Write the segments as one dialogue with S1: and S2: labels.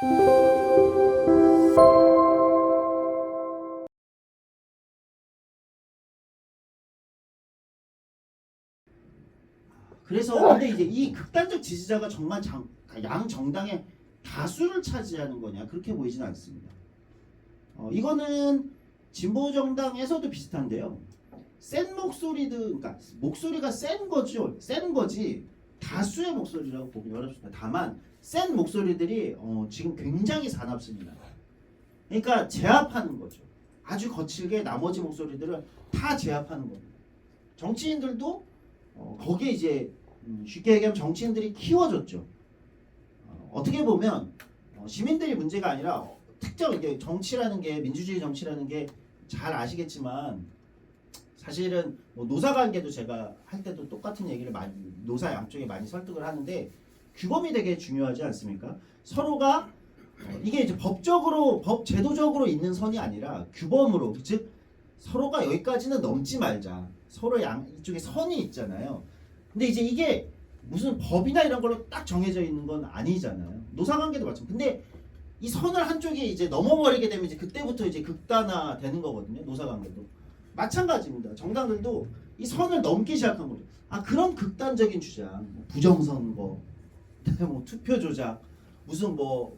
S1: 그래서 근데 이제 이 극단적 지지자가 정말 양 정당의 다수를 차지하는 거냐 그렇게 보이지는 않습니다. 이거는 진보 정당에서도 비슷한데요. 센 목소리들, 그러니까 목소리가 센 거죠, 센 거지 다수의 목소리라고 보기 어렵습니다. 다만 센 목소리들이 지금 굉장히 사납습니다. 그러니까 제압하는 거죠. 아주 거칠게 나머지 목소리들을 다 제압하는 겁니다. 정치인들도 거기에 이제 쉽게 얘기하면 정치인들이 키워줬죠. 어떻게 보면 시민들이 문제가 아니라 특정 이게 정치라는 게 민주주의 정치라는 게 잘 아시겠지만 사실은 뭐 노사관계도 제가 할 때도 똑같은 얘기를 많이 노사 양쪽에 많이 설득을 하는데 규범이 되게 중요하지 않습니까? 서로가 이게 이제 법적으로 제도적으로 있는 선이 아니라 규범으로 즉 서로가 여기까지는 넘지 말자. 서로 이쪽에 선이 있잖아요. 근데 이제 이게 무슨 법이나 이런 걸로 딱 정해져 있는 건 아니잖아요. 노사관계도 마찬가지. 근데 이 선을 한쪽이 이제 넘어버리게 되면 이제 그때부터 이제 극단화되는 거거든요. 노사관계도 마찬가지입니다. 정당들도 이 선을 넘기 시작한 거죠. 그런 극단적인 주장, 부정선거, 뭐 투표 조작, 무슨 뭐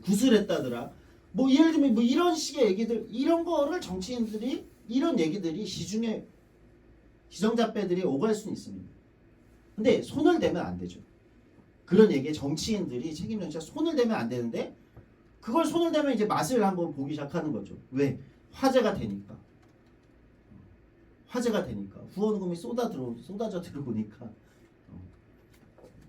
S1: 구술했다더라. 뭐 예를 들면 뭐 이런 식의 얘기들, 이런 거를 정치인들이 이런 얘기들이 시중에 기성잡배들이 오갈 수는 있습니다. 근데 손을 대면 안 되죠. 그런 얘기에 정치인들이 책임 정치가 손을 대면 안 되는데 그걸 손을 대면 이제 맛을 한번 보기 시작하는 거죠. 화제가 되니까. 화제가 되니까. 후원금이 쏟아져 들어오니까.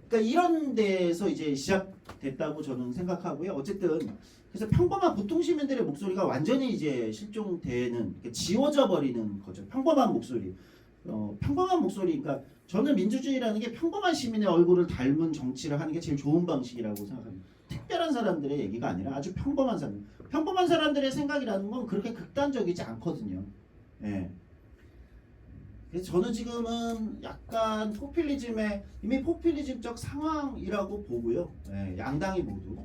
S1: 그러니까 이런 데서 이제 시작됐다고 저는 생각하고요. 어쨌든 그래서 평범한 보통 시민들의 목소리가 완전히 이제 실종되는, 그러니까 지워져 버리는 거죠. 평범한 목소리. 평범한 목소리. 그러니까 저는 민주주의라는 게 평범한 시민의 얼굴을 닮은 정치를 하는 게 제일 좋은 방식이라고 생각합니다. 특별한 사람들의 얘기가 아니라 아주 평범한 사람. 평범한 사람들의 생각이라는 건 그렇게 극단적이지 않거든요. 예. 그래서 저는 지금은 약간 이미 포퓰리즘적 상황이라고 보고요. 예, 양당이 모두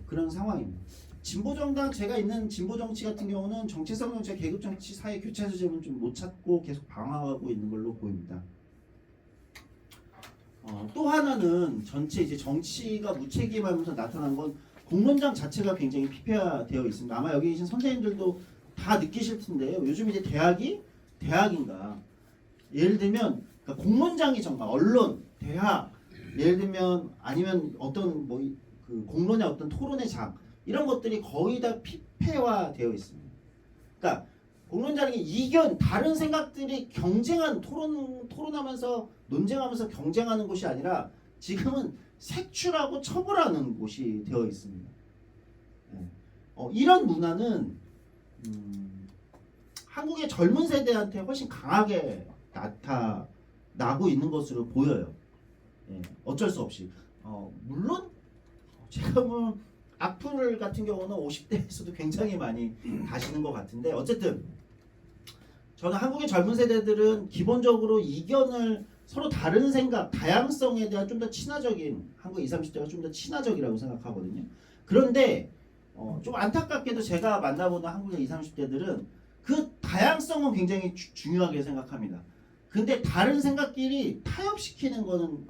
S1: 그런 상황입니다. 진보정당, 제가 있는 진보정치 같은 경우는 정체성 정치, 계급정치 사이 교차 지점은 좀 못 찾고 계속 방황하고 있는 걸로 보입니다. 또 하나는 전체 이제 정치가 무책임하면서 나타난 건 공론장 자체가 굉장히 피폐화되어 있습니다. 아마 여기 계신 선생님들도 다 느끼실 텐데요. 요즘 이제 대학인가 예를 들면 그러니까 공론장이 정말 언론, 대학, 예를 들면 아니면 어떤 그 공론의 어떤 토론의 장 이런 것들이 거의 다 피폐화되어 있습니다. 그러니까 공론장이 이견, 다른 생각들이 경쟁한 토론하면서 논쟁하면서 경쟁하는 곳이 아니라 지금은 색출하고 처벌하는 곳이 되어 있습니다. 이런 문화는 한국의 젊은 세대한테 훨씬 강하게 나타나고 있는 것으로 보여요. 어쩔 수 없이. 물론 제가 뭐 악플 같은 경우는 50대에서도 굉장히 많이 가시는 것 같은데 어쨌든 저는 한국의 젊은 세대들은 기본적으로 이견을 서로 다른 생각, 다양성에 대한 좀 더 친화적인 한국 20, 30대가 좀 더 친화적이라고 생각하거든요. 그런데 좀 안타깝게도 제가 만나보는 한국의 20, 30대들은 그 다양성은 굉장히 중요하게 생각합니다. 근데 다른 생각끼리 타협시키는 거는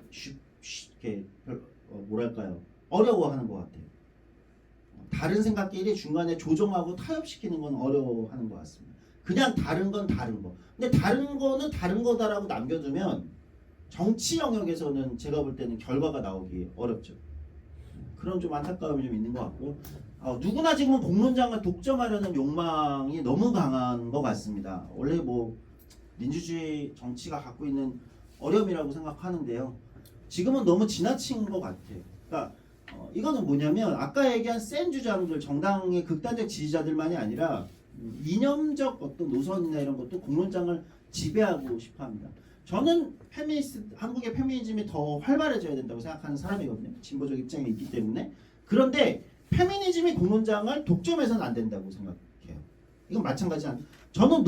S1: 쉽게 뭐랄까요? 어려워하는 것 같아요. 다른 생각끼리 중간에 조정하고 타협시키는 건 어려워하는 것 같습니다. 그냥 다른 건 다른 거. 근데 다른 거는 다른 거다라고 남겨두면 정치 영역에서는 제가 볼 때는 결과가 나오기 어렵죠. 그런 좀 안타까움이 좀 있는 것 같고요. 누구나 지금은 공론장을 독점하려는 욕망이 너무 강한 것 같습니다. 원래 뭐 민주주의 정치가 갖고 있는 어려움이라고 생각하는데요. 지금은 너무 지나친 것 같아요. 그러니까 이거는 뭐냐면 아까 얘기한 센 주장들, 정당의 극단적 지지자들만이 아니라 이념적 어떤 노선이나 이런 것도 공론장을 지배하고 싶어합니다. 저는 한국의 페미니즘이 더 활발해져야 된다고 생각하는 사람이거든요. 진보적 입장에 있기 때문에. 그런데 페미니즘이 공론장을 독점해서는 안 된다고 생각해요. 이건 마찬가지야. 저는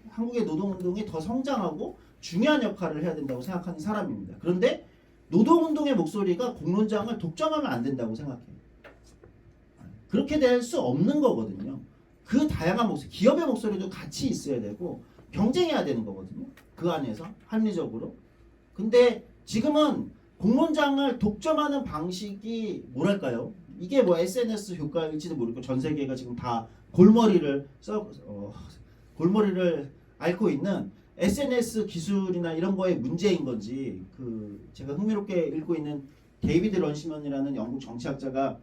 S1: 한국의 노동운동이 더 성장하고 중요한 역할을 해야 된다고 생각하는 사람입니다. 그런데 노동운동의 목소리가 공론장을 독점하면 안 된다고 생각해요. 그렇게 될 수 없는 거거든요. 그 다양한 목소리, 기업의 목소리도 같이 있어야 되고 경쟁해야 되는 거거든요. 그 안에서 합리적으로. 근데 지금은 공론장을 독점하는 방식이 뭐랄까요? 이게 뭐 SNS 효과일지도 모르고 전 세계가 지금 다 골머리를 골머리를 앓고 있는 SNS 기술이나 이런 거의 문제인 건지, 그 제가 흥미롭게 읽고 있는 데이비드 런시먼이라는 영국 정치학자가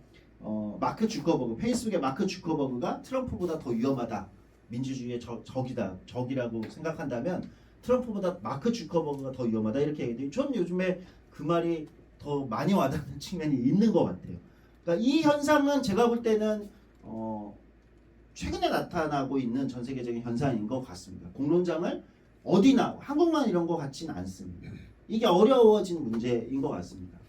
S1: 마크 주커버그, 페이스북의 마크 주커버그가 트럼프보다 더 위험하다, 민주주의의 적이라고 생각한다면 트럼프보다 마크 주커버그가 더 위험하다 이렇게 얘기해요. 전 요즘에 그 말이 더 많이 와닿는 측면이 있는 것 같아요. 그러니까 이 현상은 제가 볼 때는 최근에 나타나고 있는 전 세계적인 현상인 것 같습니다. 공론장을 어디나 한국만 이런 것 같지는 않습니다. 이게 어려워진 문제인 것 같습니다.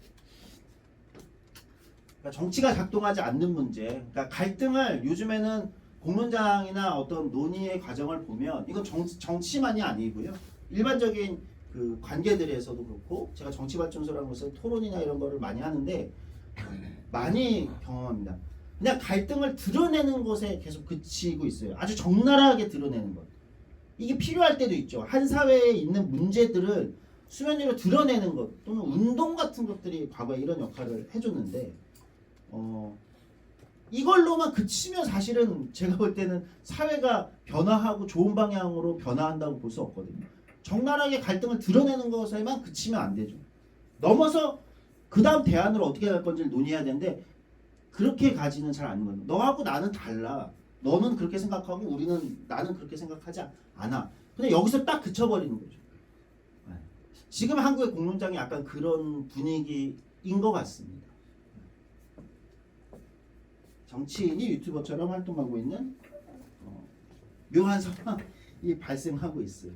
S1: 그러니까 정치가 작동하지 않는 문제, 그러니까 갈등을 요즘에는 공론장이나 어떤 논의의 과정을 보면 이건 정치만이 아니고요. 일반적인 그 관계들에서도 그렇고, 제가 정치발전소라는 곳에서 토론이나 이런 거를 많이 하는데 많이 경험합니다. 그냥 갈등을 드러내는 것에 계속 그치고 있어요. 아주 적나라하게 드러내는 것. 이게 필요할 때도 있죠. 한 사회에 있는 문제들을 수면 위로 드러내는 것, 또는 운동 같은 것들이 과거에 이런 역할을 해줬는데 이걸로만 그치면 사실은 제가 볼 때는 사회가 변화하고 좋은 방향으로 변화한다고 볼 수 없거든요. 적나라하게 갈등을 드러내는 것에만 그치면 안 되죠. 넘어서 그 다음 대안으로 어떻게 갈 건지를 논의해야 되는데 그렇게 가지는 잘 않는 거예요. 너하고 나는 달라. 너는 그렇게 생각하고 나는 그렇게 생각하지 않아. 근데 여기서 딱 그쳐버리는 거죠. 지금 한국의 공론장이 약간 그런 분위기인 것 같습니다. 정치인이 유튜버처럼 활동하고 있는 묘한 상황이 발생하고 있어요.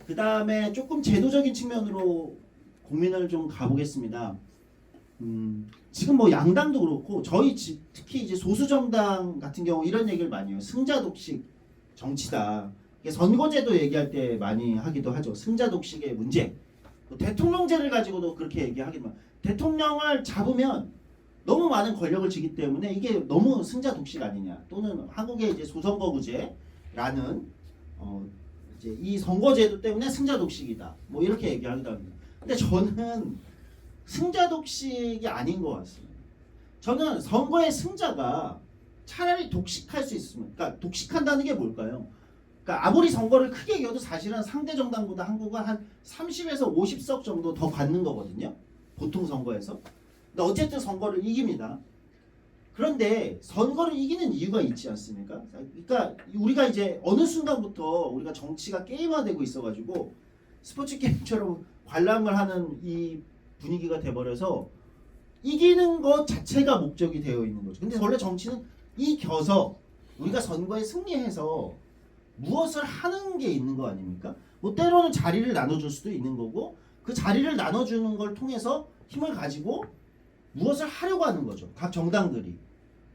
S1: 그 다음에 조금 제도적인 측면으로 고민을 좀 가보겠습니다. 지금 뭐 양당도 그렇고 저희 특히 이제 소수 정당 같은 경우 이런 얘기를 많이 해요. 승자 독식 정치다. 선거제도 얘기할 때 많이 하기도 하죠. 승자 독식의 문제. 대통령제를 가지고도 그렇게 얘기하기만. 대통령을 잡으면 너무 많은 권력을 쥐기 때문에 이게 너무 승자 독식 아니냐. 또는 한국의 이제 소선거구제라는 이제 이 선거제도 때문에 승자 독식이다. 뭐 이렇게 얘기하기도 합니다. 근데 저는 승자 독식이 아닌 것 같습니다. 저는 선거의 승자가 차라리 독식할 수 있으면, 그러니까 독식한다는 게 뭘까요? 그러니까 아무리 선거를 크게 이겨도 사실은 상대 정당보다 한국은 한 30에서 50석 정도 더 받는 거거든요. 보통 선거에서. 근데 어쨌든 선거를 이깁니다. 그런데 선거를 이기는 이유가 있지 않습니까? 그러니까 우리가 이제 어느 순간부터 우리가 정치가 게임화되고 있어가지고 스포츠 게임처럼 관람을 하는 이 분위기가 돼버려서 이기는 것 자체가 목적이 되어 있는 거죠. 근데 원래 정치는 이겨서 우리가 선거에 승리해서 무엇을 하는 게 있는 거 아닙니까? 뭐 때로는 자리를 나눠줄 수도 있는 거고, 그 자리를 나눠주는 걸 통해서 힘을 가지고 무엇을 하려고 하는 거죠. 각 정당들이.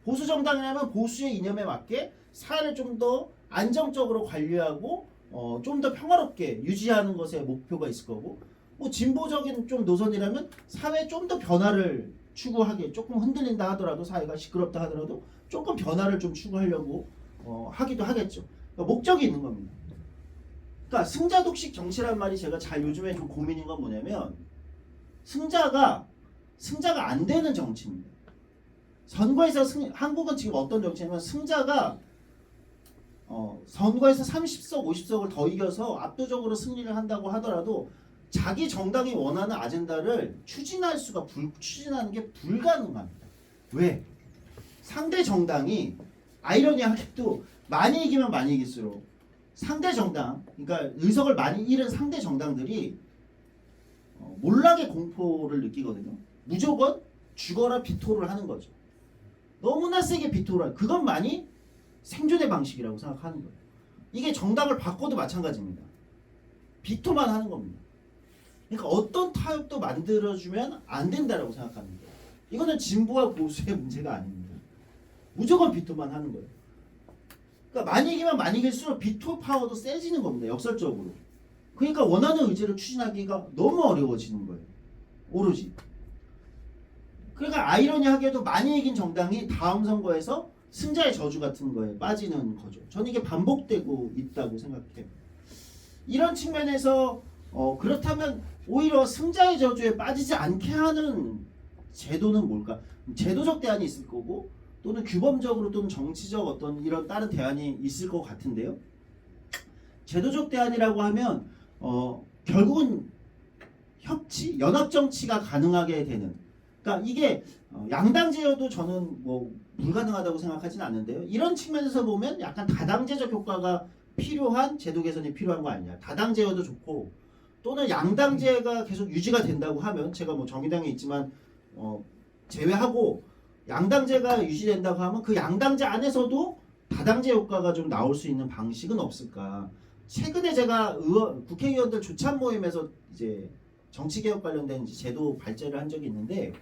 S1: 보수 정당이라면 보수의 이념에 맞게 사회를 좀 더 안정적으로 관리하고 좀 더 평화롭게 유지하는 것에 목표가 있을 거고, 뭐 진보적인 좀 노선이라면 사회에 좀 더 변화를 추구하게, 조금 흔들린다 하더라도, 사회가 시끄럽다 하더라도 조금 변화를 좀 추구하려고 하기도 하겠죠. 그러니까 목적이 있는 겁니다. 그러니까 승자 독식 정치란 말이 제가 잘 요즘에 좀 고민인 건 뭐냐면, 승자가 안 되는 정치입니다. 선거에서 한국은 지금 어떤 정치냐면, 승자가 선거에서 30석, 50석을 더 이겨서 압도적으로 승리를 한다고 하더라도 자기 정당이 원하는 아젠다를 추진하는 게 불가능합니다. 왜? 상대 정당이 아이러니하게도 많이 이기면 많이 이길수록 상대 정당, 그러니까 의석을 많이 잃은 상대 정당들이 몰락의 공포를 느끼거든요. 무조건 죽어라 비토를 하는 거죠. 너무나 세게 비토를 하는, 그것만이 생존의 방식이라고 생각하는 거예요. 이게 정당을 바꿔도 마찬가지입니다. 비토만 하는 겁니다. 그러니까 어떤 타협도 만들어주면 안 된다라고 생각하는 거예요. 이거는 진보와 보수의 문제가 아닙니다. 무조건 비토만 하는 거예요. 그러니까 많이 이기면 많이 이길수록 비토 파워도 세지는 겁니다. 역설적으로. 그러니까 원하는 의지를 추진하기가 너무 어려워지는 거예요. 오로지. 그러니까 아이러니하게도 많이 이긴 정당이 다음 선거에서 승자의 저주 같은 거에 빠지는 거죠. 저는 이게 반복되고 있다고 생각해요. 이런 측면에서 그렇다면 오히려 승자의 저주에 빠지지 않게 하는 제도는 뭘까? 제도적 대안이 있을 거고 또는 규범적으로 또는 정치적 어떤 이런 다른 대안이 있을 것 같은데요. 제도적 대안이라고 하면 결국은 협치, 연합 정치가 가능하게 되는. 그러니까 이게 양당제여도 저는 뭐 불가능하다고 생각하진 않는데요. 이런 측면에서 보면 약간 다당제적 효과가 필요한 제도 개선이 필요한 거 아니냐. 다당제여도 좋고 또는 양당제가 계속 유지가 된다고 하면 제가 뭐 정의당에 있지만 제외하고 양당제가 유지된다고 하면 그 양당제 안에서도 다당제 효과가 좀 나올 수 있는 방식은 없을까. 최근에 제가 국회의원들 조찬 모임에서 이제 정치개혁 관련된 이제 제도 발제를 한 적이 있는데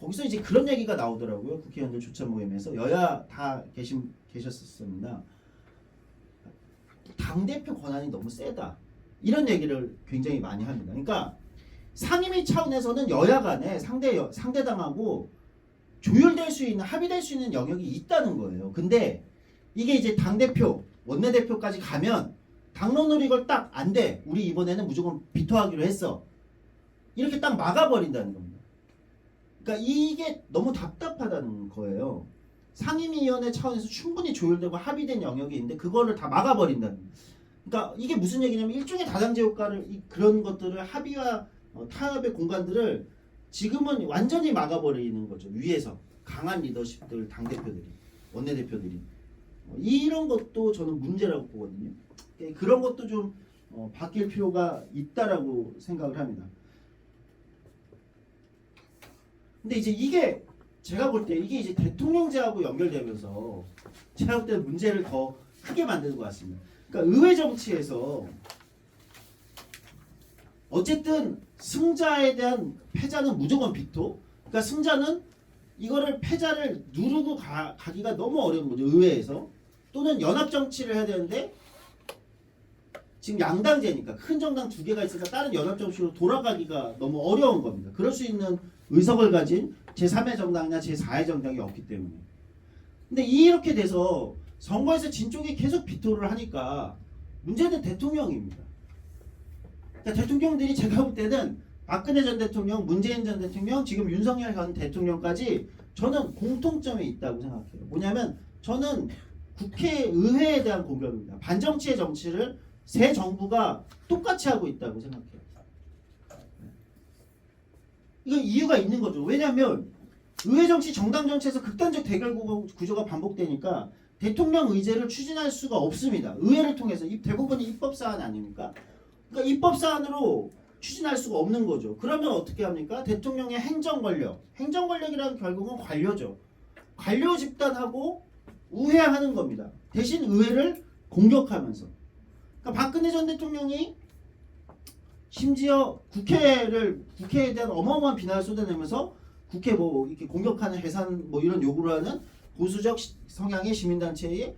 S1: 거기서 이제 그런 얘기가 나오더라고요. 국회의원들 조찬 모임에서 여야 다 계셨었습니다. 당대표 권한이 너무 세다. 이런 얘기를 굉장히 많이 합니다. 그러니까 상임위 차원에서는 여야 간에 상대당하고 조율될 수 있는, 합의될 수 있는 영역이 있다는 거예요. 근데 이게 이제 당대표, 원내대표까지 가면 당론으로 이걸 딱 안 돼. 우리 이번에는 무조건 비토하기로 했어. 이렇게 딱 막아버린다는 겁니다. 그러니까 이게 너무 답답하다는 거예요. 상임위원회 차원에서 충분히 조율되고 합의된 영역이 있는데 그거를 다 막아버린다는 거예요. 그러니까 이게 무슨 얘기냐면 일종의 다당제 효과를 그런 것들을 합의와 타협의 공간들을 지금은 완전히 막아버리는 거죠. 위에서 강한 리더십들, 당대표들이, 원내대표들이 이런 것도 저는 문제라고 보거든요. 그런 것도 좀 바뀔 필요가 있다라고 생각을 합니다. 근데 이제 이게 제가 볼 때 이게 이제 대통령제하고 연결되면서 제가 볼 때 문제를 더 크게 만드는 것 같습니다. 그러니까 의회 정치에서 어쨌든 승자에 대한 패자는 무조건 비토. 그러니까 승자는 이거를 패자를 누르고 가기가 너무 어려운 거죠. 의회에서. 또는 연합 정치를 해야 되는데 지금 양당제니까 큰 정당 두 개가 있으니까 다른 연합 정치로 돌아가기가 너무 어려운 겁니다. 그럴 수 있는 의석을 가진 제3의 정당이나 제4의 정당이 없기 때문에. 근데 이렇게 돼서 선거에서 진 쪽이 계속 비토를 하니까 문제는 대통령입니다. 그러니까 대통령들이 제가 볼 때는 박근혜 전 대통령, 문재인 전 대통령, 지금 윤석열 현 대통령까지 저는 공통점이 있다고 생각해요. 뭐냐면 저는 국회의회에 대한 공격입니다. 반정치의 정치를 새 정부가 똑같이 하고 있다고 생각해요. 이건 이유가 있는 거죠. 왜냐하면 의회 정치, 정당 정치에서 극단적 대결 구조가 반복되니까 대통령 의제를 추진할 수가 없습니다. 의회를 통해서 대부분이 입법사안 아닙니까? 그러니까 입법사안으로 추진할 수가 없는 거죠. 그러면 어떻게 합니까? 대통령의 행정권력, 행정권력이란 결국은 관료죠. 관료 집단하고 우회하는 겁니다. 대신 의회를 공격하면서. 그러니까 박근혜 전 대통령이 심지어 국회에 대한 어마어마한 비난을 쏟아내면서 국회 뭐 이렇게 공격하는 해산 뭐 이런 요구를 하는 보수적 성향의 시민단체에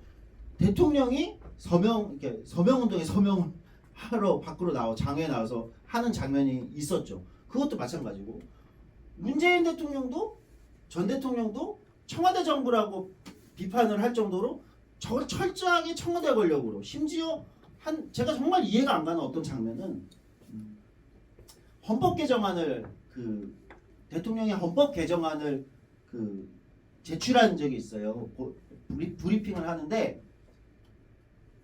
S1: 대통령이 서명운동에 서명을 하러 밖으로 장외에 나와서 하는 장면이 있었죠. 그것도 마찬가지고 문재인 대통령도 전 대통령도 청와대 정부라고 비판을 할 정도로 저걸 철저하게 청와대 권력으로 심지어 제가 정말 이해가 안 가는 어떤 장면은 헌법 개정안을 대통령의 헌법 개정안을 제출한 적이 있어요. 브리핑을 하는데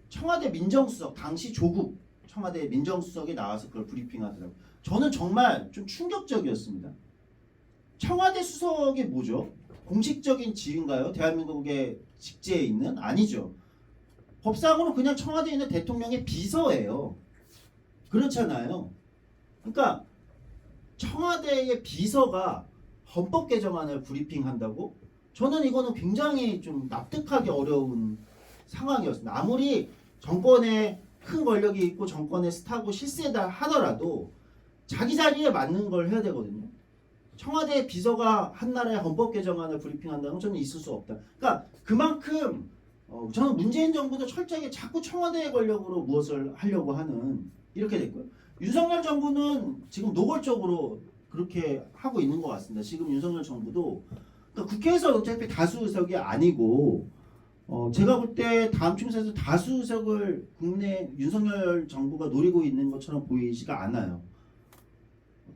S1: 청와대 민정수석 당시 조국 청와대 민정수석이 나와서 그걸 브리핑하더라고요. 저는 정말 좀 충격적이었습니다. 청와대 수석이 뭐죠? 공식적인 지위인가요? 대한민국의 직제에 있는? 아니죠. 법상으로 그냥 청와대에 있는 대통령의 비서예요. 그렇잖아요. 그러니까 청와대의 비서가 헌법 개정안을 브리핑한다고? 저는 이거는 굉장히 좀 납득하기 어려운 상황이었습니다. 아무리 정권에 큰 권력이 있고 정권의 스타고 실세다 하더라도 자기 자리에 맞는 걸 해야 되거든요. 청와대 비서가 한 나라의 헌법 개정안을 브리핑한다는 건 저는 있을 수 없다. 그러니까 그만큼 저는 문재인 정부도 철저하게 자꾸 청와대의 권력으로 무엇을 하려고 하는 이렇게 됐고요. 윤석열 정부는 지금 노골적으로 그렇게 하고 있는 것 같습니다. 지금 윤석열 정부도 그러니까 국회에서 어차피 다수 의석이 아니고 제가 볼 때 다음 총선에서 다수 의석을 국내 윤석열 정부가 노리고 있는 것처럼 보이지가 않아요.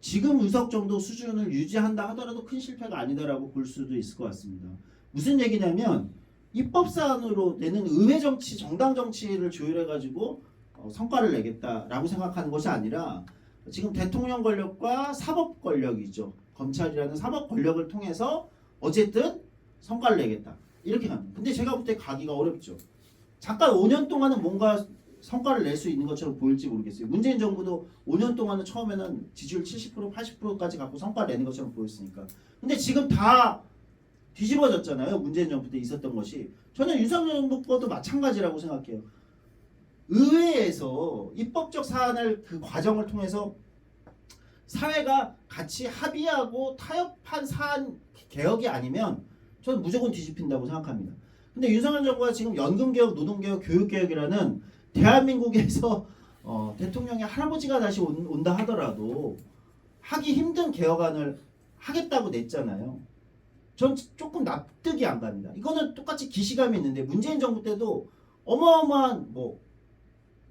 S1: 지금 의석 정도 수준을 유지한다 하더라도 큰 실패가 아니다라고 볼 수도 있을 것 같습니다. 무슨 얘기냐면 입법사안으로 내는 의회 정치, 정당 정치를 조율해가지고 성과를 내겠다라고 생각하는 것이 아니라 지금 대통령 권력과 사법 권력이죠. 검찰이라는 사법 권력을 통해서 어쨌든 성과를 내겠다. 이렇게 갑니다. 근데 제가 볼 때 가기가 어렵죠. 잠깐 5년 동안은 뭔가 성과를 낼 수 있는 것처럼 보일지 모르겠어요. 문재인 정부도 5년 동안은 처음에는 지지율 70% 80%까지 갖고 성과를 내는 것처럼 보였으니까. 근데 지금 다 뒤집어졌잖아요. 문재인 정부 때 있었던 것이. 저는 윤석열 정부 것도 마찬가지라고 생각해요. 의회에서 입법적 사안을 그 과정을 통해서 사회가 같이 합의하고 타협한 사안 개혁이 아니면 저는 무조건 뒤집힌다고 생각합니다. 근데 윤석열 정부가 지금 연금개혁, 노동개혁, 교육개혁이라는 대한민국에서 대통령의 할아버지가 다시 온다 하더라도 하기 힘든 개혁안을 하겠다고 냈잖아요. 전 조금 납득이 안 갑니다. 이거는 똑같이 기시감이 있는데 문재인 정부 때도 어마어마한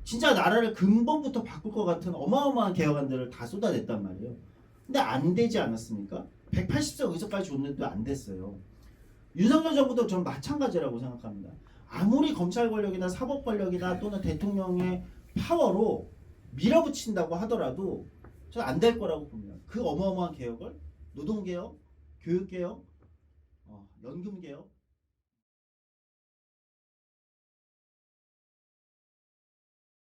S1: 진짜 나라를 근본부터 바꿀 것 같은 어마어마한 개혁안들을 다 쏟아냈단 말이에요. 근데 안 되지 않았습니까? 180석 의석까지 줬는데도 안 됐어요. 윤석열 정부도 전 마찬가지라고 생각합니다. 아무리 검찰 권력이나 사법 권력이나 또는 대통령의 파워로 밀어붙인다고 하더라도 저는 안 될 거라고 봅니다. 그 어마어마한 개혁을 노동개혁, 교육개혁, 연금개혁